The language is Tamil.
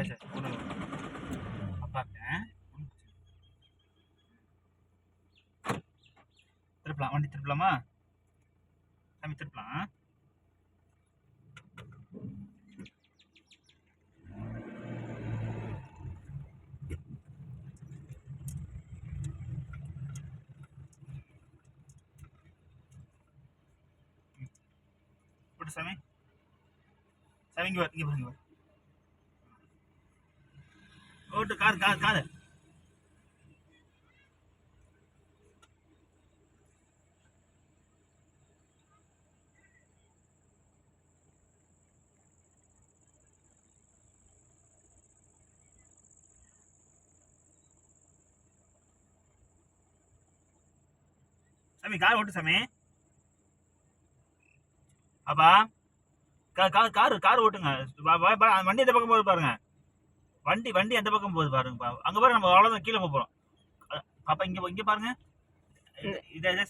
சரி சரி பார்ப்பேன். திருப்பலாம், வண்டி திருப்பலாமா சாமி? திருப்பலாம். போட்டு சாமி. சாமி இங்கே இங்கே பாருங்க. ஓட்டு கார் கார் கார். சாமி கார் ஓட்டு சாமி. அப்பா கார் கார் கார் ஓட்டுங்க. வண்டி எந்த பக்கம் போகுது பாருங்க. வண்டி எந்த பக்கம் போகுது பாருங்க. அங்க பாருங்க, நம்ம அவ்வளவுதான் கீழே போறோம். பாப்பா இங்க இங்க பாருங்க. இதே